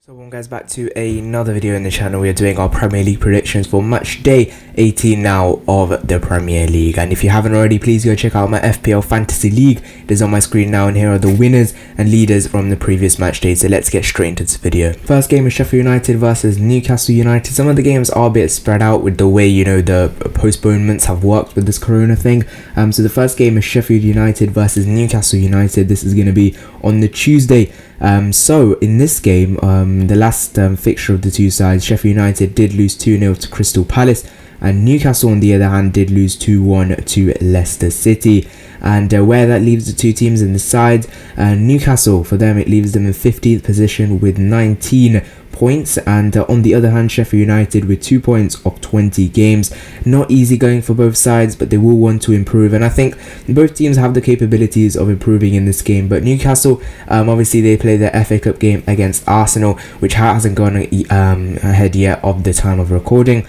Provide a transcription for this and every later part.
So welcome guys back to another video in the channel. We are doing our Premier League predictions for match day 18 now of the Premier League, and if you haven't already, please go check out my FPL Fantasy League. It is on my screen now, and here are the winners and leaders from the previous match day. So let's get straight into this video. First game is Sheffield United versus Newcastle United. Some of the games are a bit spread out with the way, you know, the postponements have worked with this corona thing. So the first game is Sheffield United versus Newcastle United. This is going to be on the Tuesday. So in this game, the last fixture of the two sides, Sheffield United did lose 2-0 to Crystal Palace, and Newcastle on the other hand did lose 2-1 to Leicester City. And where that leaves the two teams in the side, Newcastle, for them it leaves them in 15th position with 19 points, and on the other hand Sheffield United with 2 points of 20 games. Not easy going for both sides, but they will want to improve, and I think both teams have the capabilities of improving in this game. But Newcastle, obviously they play their FA Cup game against Arsenal, which hasn't gone ahead yet of the time of recording.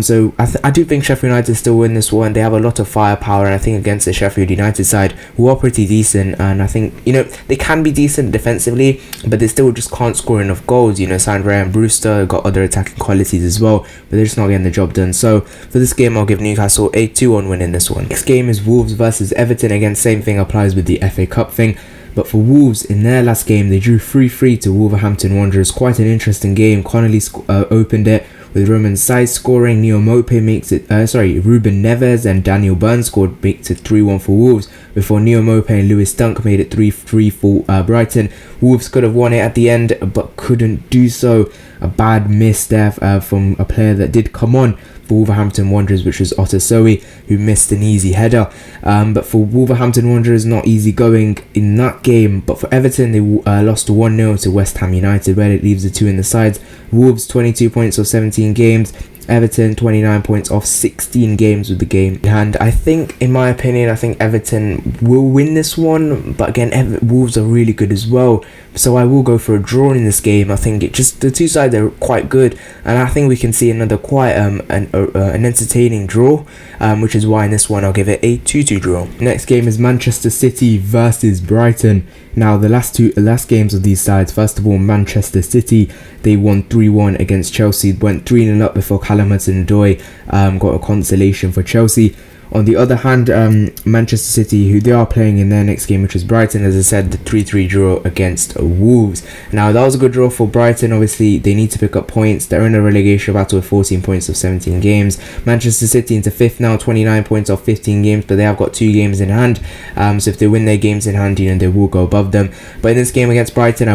So I do think Sheffield United still win this one. They have a lot of firepower, and I think against the Sheffield United side, who are pretty decent, and I think, you know, they can be decent defensively, but they still just can't score enough goals. You know, signed Ryan Brewster, got other attacking qualities as well, but they're just not getting the job done. So for this game, I'll give Newcastle a 2-1 win in this one. Next game is Wolves versus Everton. Again, same thing applies with the FA Cup thing. But for Wolves, in their last game, they drew 3-3 to Wolverhampton Wanderers. Quite an interesting game. Connolly opened it with Roman Saiz scoring. Neo Mope makes it, Ruben Neves and Daniel Burns makes it 3-1 for Wolves, before Neo Mope and Lewis Dunk made it 3-3 for Brighton. Wolves could have won it at the end, but couldn't do so. A bad miss there from a player that did come on for Wolverhampton Wanderers, which was Otasowie, who missed an easy header. But for Wolverhampton Wanderers, not easy going in that game. But for Everton, they lost 1-0 to West Ham United, where it leaves the two in the sides. Wolves 22 points of 17 games. Everton 29 points off 16 games with the game. And I think, in my opinion, I think Everton will win this one. But again, Wolves are really good as well, so I will go for a draw in this game. I think the two sides are quite good, and I think we can see another quite an entertaining draw, which is why in this one I'll give it a 2-2 draw. Next game is Manchester City versus Brighton. Now the last games of these sides, first of all, Manchester City, they won 3-1 against Chelsea, went 3-0 up before Callum Hudson-Odoi got a consolation for Chelsea. On the other hand, Manchester City, who they are playing in their next game, which is Brighton, as I said, the 3-3 draw against Wolves. Now, that was a good draw for Brighton. Obviously, they need to pick up points. They're in a relegation battle with 14 points of 17 games. Manchester City into 5th now, 29 points of 15 games, but they have got 2 games in hand. So if they win their games in hand, you know, they will go above them. But in this game against Brighton,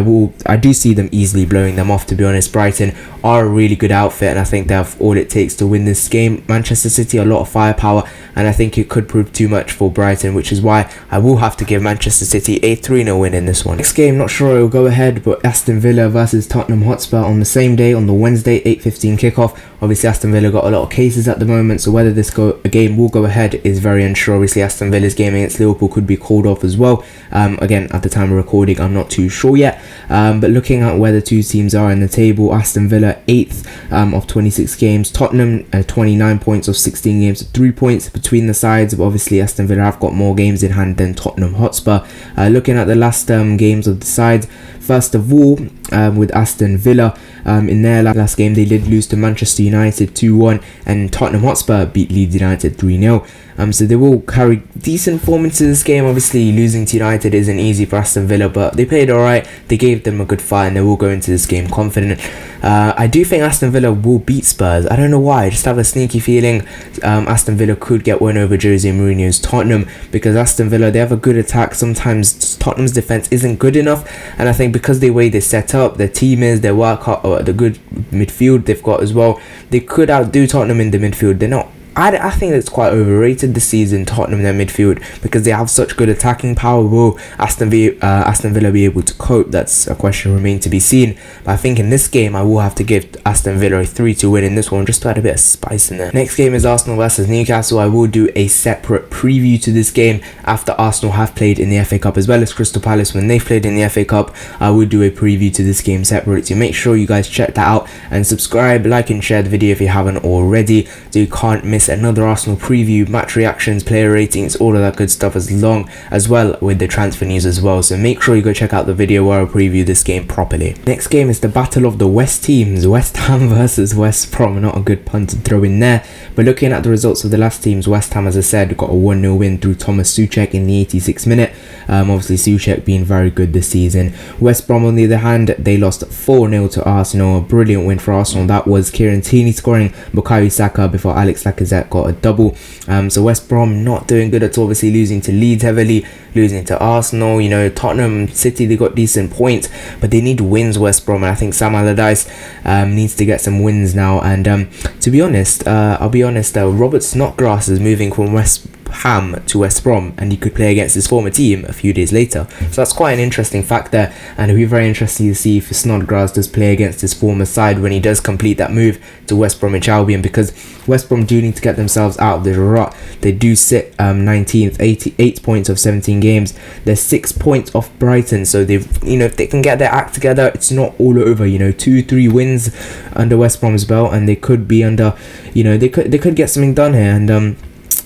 I do see them easily blowing them off, to be honest. Brighton are a really good outfit, and I think they have all it takes to win this game. Manchester City, a lot of firepower, and I think it could prove too much for Brighton, which is why I will have to give Manchester City a 3-0 win in this one. Next game, not sure it will go ahead, but Aston Villa versus Tottenham Hotspur on the same day, on the Wednesday 8:15 kickoff. Obviously, Aston Villa got a lot of cases at the moment, so whether this game will go ahead is very unsure. Obviously, Aston Villa's game against Liverpool could be called off as well. Again, at the time of recording, I'm not too sure yet. But looking at where the two teams are in the table, Aston Villa 8th of 26 games. Tottenham 29 points of 16 games, 3 points between the sides. But obviously, Aston Villa have got more games in hand than Tottenham Hotspur. Looking at the last games of the sides, first of all, with Aston Villa, in their last game they did lose to Manchester United 2-1, and Tottenham Hotspur beat Leeds United 3-0. So they will carry decent form into this game. Obviously, losing to United isn't easy for Aston Villa, but they played alright. They gave them a good fight, and they will go into this game confident. I do think Aston Villa will beat Spurs. I don't know why. I just have a sneaky feeling Aston Villa could get one over Jose Mourinho's Tottenham, because Aston Villa, they have a good attack. Sometimes Tottenham's defense isn't good enough, and I think because the way they set up, their team is, their work, the good midfield they've got as well, they could outdo Tottenham in the midfield. They're not. I think it's quite overrated this season, Tottenham, their midfield, because they have such good attacking power. Will Aston Villa be able to cope? That's a question remain to be seen. But I think in this game, I will have to give Aston Villa a 3-2 win in this one, just to add a bit of spice in there. Next game is Arsenal versus Newcastle. I will do a separate preview to this game after Arsenal have played in the FA Cup, as well as Crystal Palace when they've played in the FA Cup. I will do a preview to this game separate, so make sure you guys check that out and subscribe, like and share the video if you haven't already, so you can't miss this, another Arsenal preview, match reactions, player ratings, all of that good stuff, as well with the transfer news as well. So make sure you go check out the video where I preview this game properly. Next game is the battle of the West teams, West Ham versus West Brom. Not a good pun to throw in there, but looking at the results of the last teams, West Ham, as I said, got a 1-0 win through Thomas Souček in the 86th minute. Obviously Souček being very good this season. West Brom, on the other hand, they lost 4-0 to Arsenal. A brilliant win for Arsenal. That was Kieran Tierney scoring, Bukayo Saka before Alex Lacazette got a double. So West Brom not doing good at all, obviously losing to Leeds heavily, losing to Arsenal. You know, Tottenham, City, they got decent points, but they need wins, West Brom, and I think Sam Allardyce needs to get some wins now. And to be honest, I'll be honest, Robert Snodgrass is moving from West Ham to West Brom, and he could play against his former team a few days later. So that's quite an interesting fact there, and it'll be very interesting to see if Snodgrass does play against his former side when he does complete that move to West Bromwich Albion, because West Brom do need to get themselves out of this rut. They do sit 19th, 88 points of 17 games. They're 6 points off Brighton, so they've, you know, if they can get their act together, it's not all over. You know, 2-3 wins under West Brom's belt, and they could be under, you know, they could get something done here. And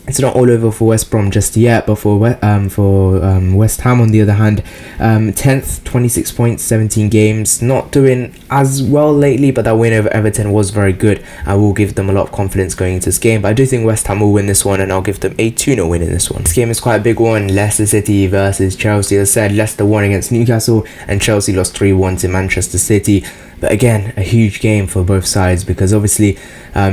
it's not all over for West Brom just yet, but for West Ham, on the other hand, 10th, 26 points, 17 games. Not doing as well lately, but that win over Everton was very good. I will give them a lot of confidence going into this game, but I do think West Ham will win this one, and I'll give them a 2-0 win in this one. This game is quite a big one. Leicester City versus Chelsea. As I said, Leicester won against Newcastle, and Chelsea lost 3-1 to Manchester City. But again, a huge game for both sides, because obviously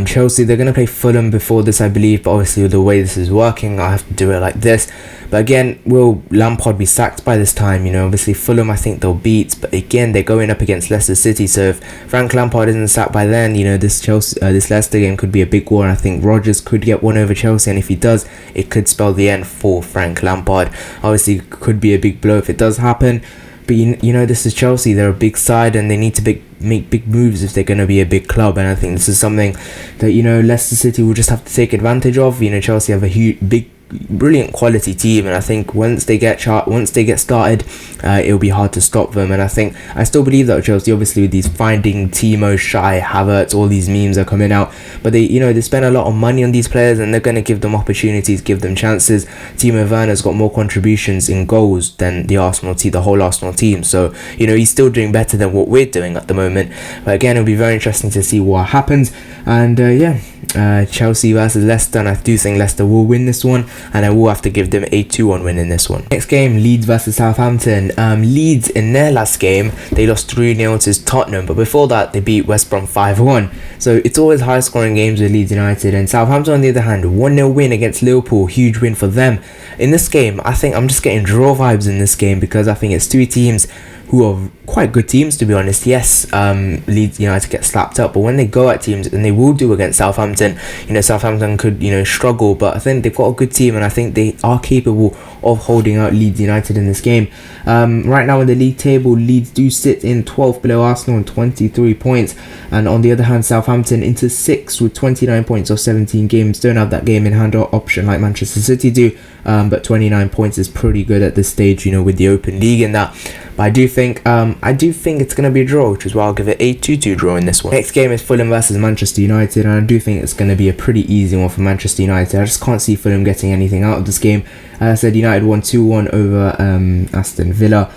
Chelsea, they're going to play Fulham before this, I believe, but obviously with the way this is working, I have to do it like this. But again, will Lampard be sacked by this time? You know, obviously Fulham, I think they'll beat, but again, they're going up against Leicester City, so if Frank Lampard isn't sacked by then, you know, this Leicester game could be a big one. I think Rodgers could get one over Chelsea, and if he does, it could spell the end for Frank Lampard. Obviously, could be a big blow if it does happen. But you know, this is Chelsea. They're a big side, and they need to make big moves if they're going to be a big club. And I think this is something that, you know, Leicester City will just have to take advantage of. You know, Chelsea have a brilliant quality team, and I think once they get started, it'll be hard to stop them. And I still believe that Chelsea, obviously with these finding Timo, Shai, Havertz, all these memes are coming out, but they spend a lot of money on these players, and they're going to give them opportunities, give them chances. Timo Werner's got more contributions in goals than the whole Arsenal team, so you know, he's still doing better than what we're doing at the moment. But again, it'll be very interesting to see what happens. And Chelsea versus Leicester, and I do think Leicester will win this one, and I will have to give them a 2-1 win in this one. Next game, Leeds versus Southampton. Leeds, in their last game, they lost 3-0 to Tottenham, but before that, they beat West Brom 5-1. So it's always high scoring games with Leeds United. And Southampton, on the other hand, 1-0 win against Liverpool, huge win for them. In this game, I think I'm just getting draw vibes in this game, because I think it's two teams who are quite good teams, to be honest. Yes, Leeds United get slapped up, but when they go at teams, and they will do against Southampton, you know, Southampton could, you know, struggle, but I think they've got a good team, and I think they are capable of holding out Leeds United in this game. Right now in the league table, Leeds do sit in 12th below Arsenal and 23 points, and on the other hand, Southampton into 6th with 29 points of 17 games. Don't have that game in hand option like Manchester City do, but 29 points is pretty good at this stage, you know, with the open league and that. But I do think it's going to be a draw, which is why I'll give it a 2-2 draw in this one. Next game is Fulham versus Manchester United, and I do think it's going to be a pretty easy one for Manchester United. I just can't see Fulham getting anything out of this game. As I said, United won 2-1 over Aston Villa.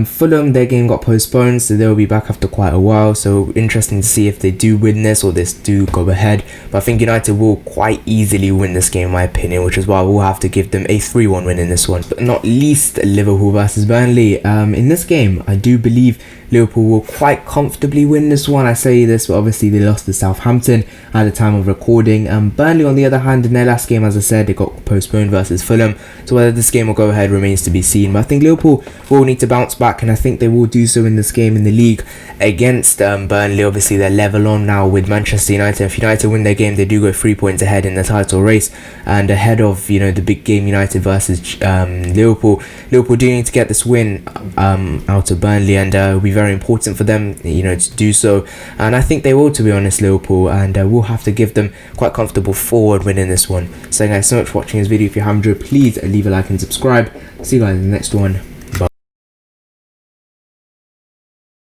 Fulham, their game got postponed, so they'll be back after quite a while, so interesting to see if they do win this or this do go ahead. But I think United will quite easily win this game in my opinion, which is why we'll have to give them a 3-1 win in this one. But not least, Liverpool versus Burnley. In this game, I do believe Liverpool will quite comfortably win this one. I say this, but obviously they lost to Southampton at the time of recording. Burnley, on the other hand, in their last game, as I said, they got postponed versus Fulham, so whether this game will go ahead remains to be seen. But I think Liverpool will need to bounce back, and I think they will do so in this game in the league against Burnley. Obviously they're level on now with Manchester United. If United win their game, they do go 3 points ahead in the title race, and ahead of, you know, the big game United versus Liverpool. Liverpool do need to get this win out of Burnley, and it'll be very important for them, you know, to do so, and I think they will, to be honest, Liverpool, and we'll have to give them quite comfortable forward win in this one. So guys, so much for watching this video. If you haven't enjoyed, please leave a like and subscribe. See you guys in the next one.